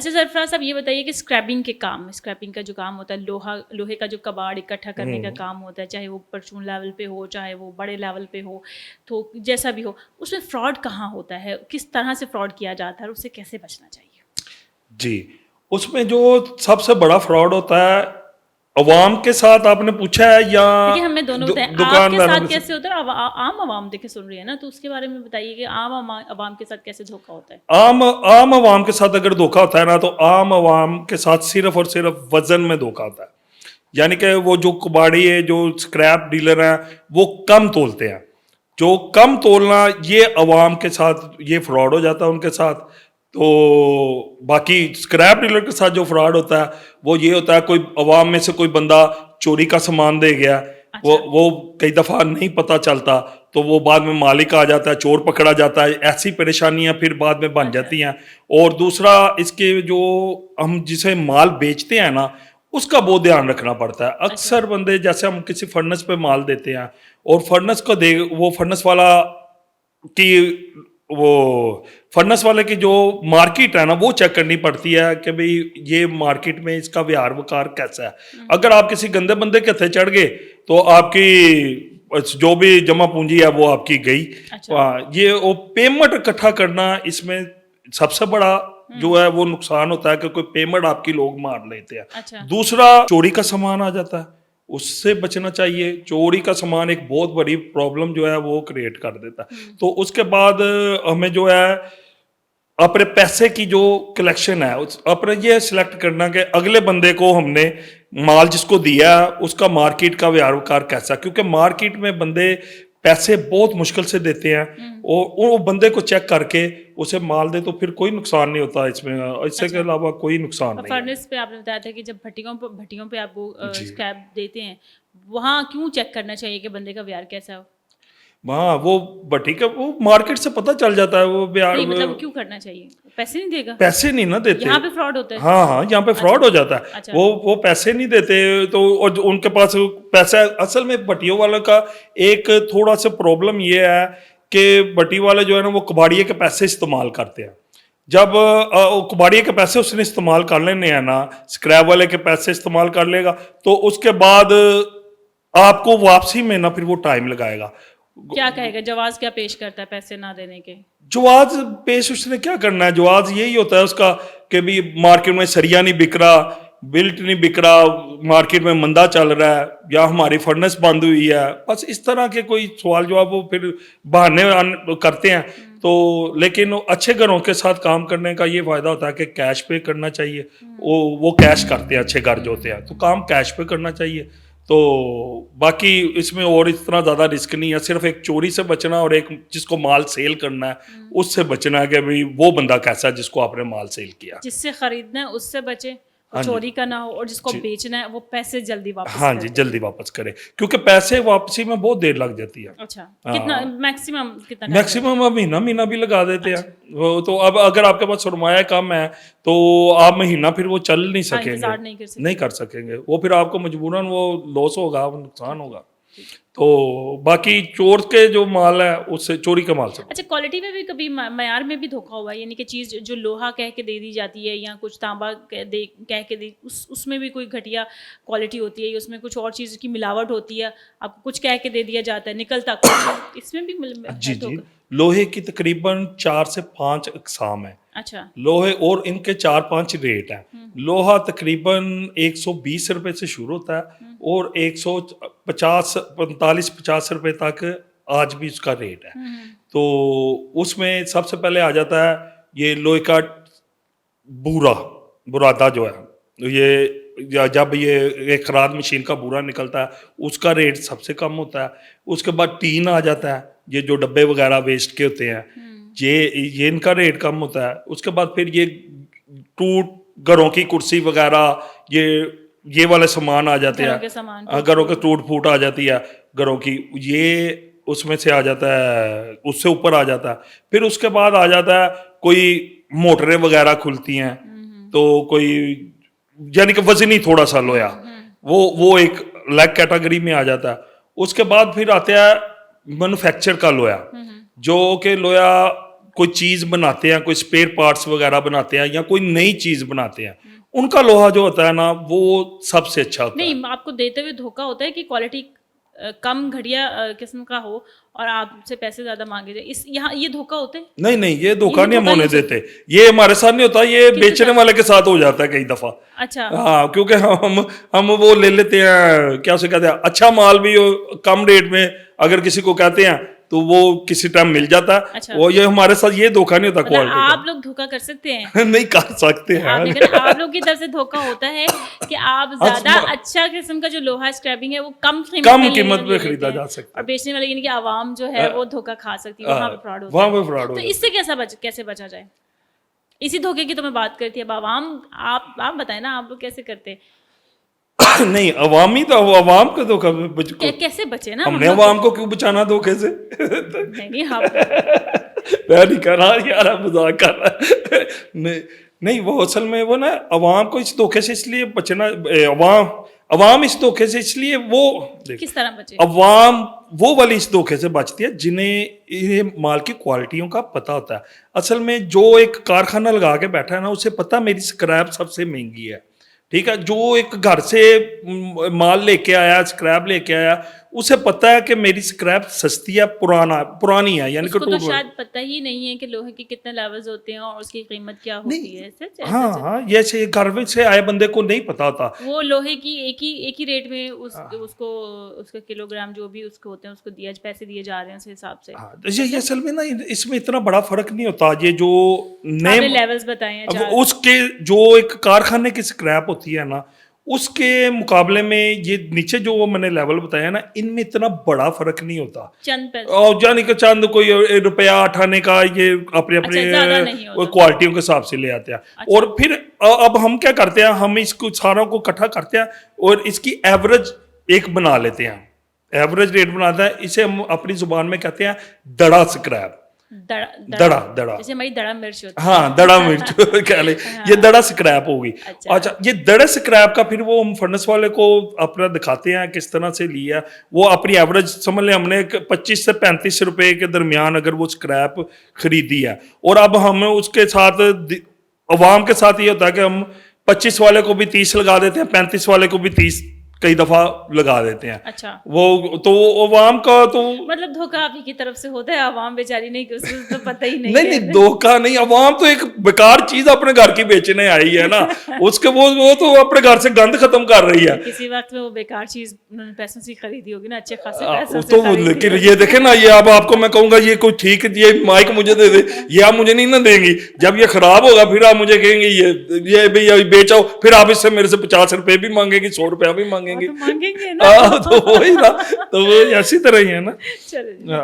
अच्छा सरफराज साहब, ये बताइए कि स्क्रैपिंग का जो काम होता है, लोहे का जो कबाड़ इकट्ठा करने का काम होता है, चाहे वो परचून लेवल पे हो, चाहे वो बड़े लेवल पे हो, तो जैसा भी हो, उसमें फ्रॉड कहाँ होता है, किस तरह से फ्रॉड किया जाता है और उससे कैसे बचना चाहिए? जी, उसमें जो सबसे बड़ा फ्रॉड होता है, अवाम के साथ आपने पूछा है या देखिए, हमें दोनों बताएं, आपके दुकानदारों साथ के कैसे होता है और आम आवाम देखे सुन रही है ना, तो उसके बारे में बताइए कि आवाम के साथ कैसे धोखा होता है। आम आवाम के साथ अगर धोखा होता है ना, तो आम आवाम के साथ सिर्फ और सिर्फ वजन में धोखा होता है। यानी कि वो जो कबाड़ी है, जो स्क्रैप डीलर हैं, वो कम तोलते हैं। जो कम तोलना, ये अवाम के साथ ये फ्रॉड हो जाता है उनके साथ। तो बाकी स्क्रैप डीलर के साथ जो फ्रॉड होता है वो ये होता है, कोई अवाम में से कोई बंदा चोरी का सामान दे गया, वो कई दफ़ा नहीं पता चलता, तो वो बाद में मालिक आ जाता है, चोर पकड़ा जाता है, ऐसी परेशानियां फिर बाद में बन जाती हैं। और दूसरा, इसके जो हम जिसे माल बेचते हैं ना, उसका बहुत ध्यान रखना पड़ता है। अक्सर बंदे, जैसे हम किसी फर्नेस पे माल देते हैं और फर्नेस को दे, वो फर्नेस वाला की वो फर्नेस वाले की जो मार्केट है ना, वो चेक करनी पड़ती है कि भाई ये मार्केट में इसका व्यवहार वकार कैसा है। अगर आप किसी गंदे बंदे के हथे चढ़ गए तो आपकी जो भी जमा पूंजी है वो आपकी गई। ये वो पेमेंट इकट्ठा करना, इसमें सबसे बड़ा जो है वो नुकसान होता है कि कोई पेमेंट आपकी लोग मार लेते हैं। दूसरा, चोरी का सामान आ जाता है, उससे बचना चाहिए। चोरी का सामान एक बहुत बड़ी प्रॉब्लम जो है वो क्रिएट कर देता है। तो उसके बाद हमें जो है अपने पैसे की जो कलेक्शन है, अपने ये सिलेक्ट करना कि अगले बंदे को हमने माल जिसको दिया उसका मार्केट का व्यवहार कैसा, क्योंकि मार्केट में बंदे पैसे बहुत मुश्किल से देते हैं, और वो बंदे को चेक करके उसे माल दे तो फिर कोई नुकसान नहीं होता इसमें, इससे के अलावा कोई नुकसान नहीं है। फर्नेस पे आपने बताया था कि जब भट्टियों पे आप वो स्क्रैप देते हैं, वहाँ क्यों चेक करना चाहिए कि बंदे का व्यवहार कैसा हो? हाँ, वो भट्टी का वो मार्केट से पता चल जाता है वो नहीं, मतलब क्यों करना चाहिए? पैसे नहीं देगा? पैसे नहीं ना देते। यहाँ पे फ्रॉड होता है? हाँ हाँ, यहाँ पे फ्रॉड हो जाता है। वो पैसे नहीं देते, तो और उनके पास पैसा, असल में भट्टियों वालों का एक थोड़ा सा प्रॉब्लम ये है कि भट्टी वाले जो है ना, वो कबाड़िए के पैसे इस्तेमाल करते हैं। जब कबाड़िए के पैसे उसने इस्तेमाल कर लेने हैं ना, स्क्रैप वाले के पैसे इस्तेमाल कर लेगा, तो उसके बाद आपको वापसी में ना फिर वो टाइम लगाएगा। क्या कहेगा, जवाब क्या पेश करता है पैसे ना देने के? जवाब पेश उसने क्या करना है, जवाब यही होता है उसका कि भी मार्केट में सरिया नहीं बिक रहा, बिल्ट नहीं बिक रहा, मार्केट में मंदा चल रहा है, या हमारी फर्नेस बंद हुई है। बस इस तरह के कोई सवाल जवाब वो फिर बहाने करते हैं। तो लेकिन अच्छे घरों के साथ काम करने का ये फायदा होता है कि कैश पे करना चाहिए। वो कैश करते हैं, अच्छे घर जो होते हैं, तो काम कैश पे करना चाहिए। तो बाकी इसमें और इस तरह ज़्यादा रिस्क नहीं है, सिर्फ एक चोरी से बचना और एक जिसको माल सेल करना है उससे बचना है कि भाई वो बंदा कैसा है जिसको आपने माल सेल किया। जिससे खरीदना है उससे बचे, चोरी का ना हो, और जिसको बेचना है वो पैसे जल्दी वापस हाँ जी, जल्दी वापस करे, क्योंकि पैसे वापसी में बहुत देर लग जाती है। अच्छा, कितना मैक्सिमम कितना? मैक्सिमम महीना भी लगा देते हैं वो। तो अब अगर आपके पास सरमाया कम है तो आप महीना फिर वो चल नहीं सकेंगे, नहीं कर सकेंगे, वो फिर आपको मजबूरन वो लॉस होगा, नुकसान होगा। तो बाकी चोर के जो माल है उससे, चोरी का माल से। अच्छा, क्वालिटी में भी कभी मयार में भी धोखा हुआ है? यानी कि चीज़ जो लोहा कह के दे दी जाती है या कुछ तांबा कह के दे, उसमें भी कोई घटिया क्वालिटी होती है, उसमें कुछ और चीज़ की मिलावट होती है, आपको कुछ कह के दे दिया जाता है, निकलता कुछ, इसमें भी जी, लोहे की तकरीबन 4 से 5 अक़साम है। अच्छा, लोहे, और इनके 4-5 रेट हैं। लोहा तकरीबन 120 रुपए से शुरू होता है और 150 रुपए तक आज भी उसका रेट है। तो उसमें सबसे पहले आ जाता है ये लोहे का बुरादा जो है, ये जब ये एक खराद मशीन का बुरा निकलता है उसका रेट सबसे कम होता है। उसके बाद टीन आ जाता है, ये जो डब्बे वगैरह वेस्ट के होते हैं, ये इनका रेट कम होता है। उसके बाद फिर ये टूट घरों की कुर्सी वगैरह, ये वाले सामान आ जाते हैं, घरों के टूट फूट आ जाती है घरों की, ये उसमें से आ जाता है, उससे ऊपर आ जाता है। फिर उसके बाद आ जाता है कोई मोटरें वगैरह खुलती हैं, तो कोई यानी कि वजनी थोड़ा सा लोया, वो एक अलग कैटेगरी में आ जाता है। उसके बाद फिर आते हैं मैन्युफैक्चर का लोया, जो कि लोया कोई चीज़ बनाते हैं, कोई स्पेयर पार्ट्स वगैरह बनाते हैं या कोई नई चीज़ बनाते हैं, उनका लोहा जो होता है ना वो सबसे अच्छा होता है। नहीं, आपको देते हुए धोखा होता है कि क्वालिटी कम घटिया किस्म का हो और आपसे पैसे ज्यादा मांगे जाए, इस यहाँ ये धोखा होता है। नहीं नहीं, ये धोखा नहीं हम धोखा होने नहीं देते, ये हमारे साथ नहीं होता, ये बेचने वाले के साथ हो जाता है कई दफा। अच्छा, हाँ, क्योंकि हम वो ले लेते हैं, क्या उसे कहते हैं, अच्छा माल भी कम रेट में अगर किसी को कहते हैं तो वो किसी टाइम मिल जाता है। अच्छा। वो ये हमारे साथ ये धोखा नहीं होता मतलब क्वालिटी आप लोग धोखा कर सकते हैं। का। नहीं कर सकते हैं। आप लेकिन आप लोग की तरफ से धोखा होता है कि आप ज्यादा अच्छा किस्म का जो लोहा स्क्रैपिंग है वो कम कीमत पे खरीदा जा सकता है और बेचने वाले यानी कि आवाम जो है वो धोखा खा सकती है, वहां पे फ्रॉड होता वहाँ है। पे फ्रॉड हो तो जाता इससे कैसे बचा जाए? इसी धोखे की तो मैं बात करती है। अब आवाम, आप बताएं ना, आप लोग कैसे करते हैं? है। नहीं, अवामी तो अवाम का धोखा कैसे बचे ना हमने अवाम को क्यों बचाना धोखे से? नहीं आप मैं नहीं कर रहा यार, आप मजाक कर रहा है। नहीं नहीं, वो असल में वो ना अवाम को इस धोखे से इसलिए बचना, अवाम इस धोखे से इसलिए वो किस तरह बचे? अवाम वो वाली इस धोखे से बचती है जिन्हें ये माल की क्वालिटियों का पता होता है। असल में जो एक कारखाना लगा के बैठा है ना, उसे पता मेरी स्क्रैप सबसे महंगी है, ठीक है। जो एक घर से माल लेके आया, स्क्रैप लेके आया, उसे पता है कि मेरी स्क्रैप सस्ती है, पुरानी है, यानी कि उसको तो शायद पता ही नहीं है कि लोहे के कितने लेवल्स होते हैं और उसकी कीमत क्या होती है। हाँ, ये से घर से आए बंदे को नहीं पता होता। वो लोहे की एक ही रेट में उसको उसका किलोग्राम जो भी उसको होते हैं उसको पैसे दिए जा रहे हैं उस हिसाब से। ये असल में ना इसमें इतना बड़ा फर्क नहीं होता। ये जो नए लेवल्स बताए हैं, उसके जो एक कारखाने की स्क्रैप होती है ना, उसके मुकाबले में ये नीचे जो मैंने लेवल बताया ना, इनमें इतना बड़ा फर्क नहीं होता। चंद पैसे और जानी का चंद कोई रुपया उठाने का, ये अपने अपने क्वालिटियों के हिसाब से ले आते हैं। अच्छा। और फिर अब हम क्या करते हैं, हम इसको सारों को इकट्ठा करते हैं और इसकी एवरेज एक बना लेते हैं, एवरेज रेट बनाता है। इसे हम अपनी जुबान में कहते हैं दड़ा स्क्रैप। दड़ा जैसे हमारी दड़ा मिर्च होती है। हाँ, दड़ा मिर्च कह ले। ये दड़ा स्क्रैप होगी। अच्छा, ये दड़ा स्क्रैप का फिर वो हम फर्नेस वाले को अपना दिखाते हैं किस तरह से लिया। वो अपनी एवरेज समझ ले, हमने 25 से 35 रुपए के दरमियान अगर वो स्क्रैप खरीदी है, और अब हम उसके साथ अवाम के साथ ये होता है कि हम 25 वाले को भी 30 लगा देते हैं, 35 वाले को भी 30 कई दफा लगा देते हैं। अच्छा, वो तो अवाम का तो मतलब धोखा आप ही की तरफ से होता है, अवाम बेचारी नहीं, उसको तो पता ही नहीं। नहीं, धोखा नहीं, अवाम तो एक बेकार चीज अपने घर की बेचने आई है ना। उसके वो तो अपने घर से गंद खत्म कर रही है। किसी वक्त में वो बेकार चीज उन्होंने पैसों से खरीदी होगी ना, अच्छे खासे पैसों से तो लेकिन ये देखे ना, ये अब आपको मैं कहूंगा ये कोई ठीक, ये माइक मुझे दे दे, ये आप मुझे नहीं ना देंगी। जब ये खराब होगा फिर आप मुझे कहेंगे ये भैया बेचाओ, फिर आप इससे मेरे से 50 रुपए भी मांगेगी, 100 रुपया भी मांगेंगे ना। तो वही ना, तो वो ऐसी तरह ही है ना। चलिए।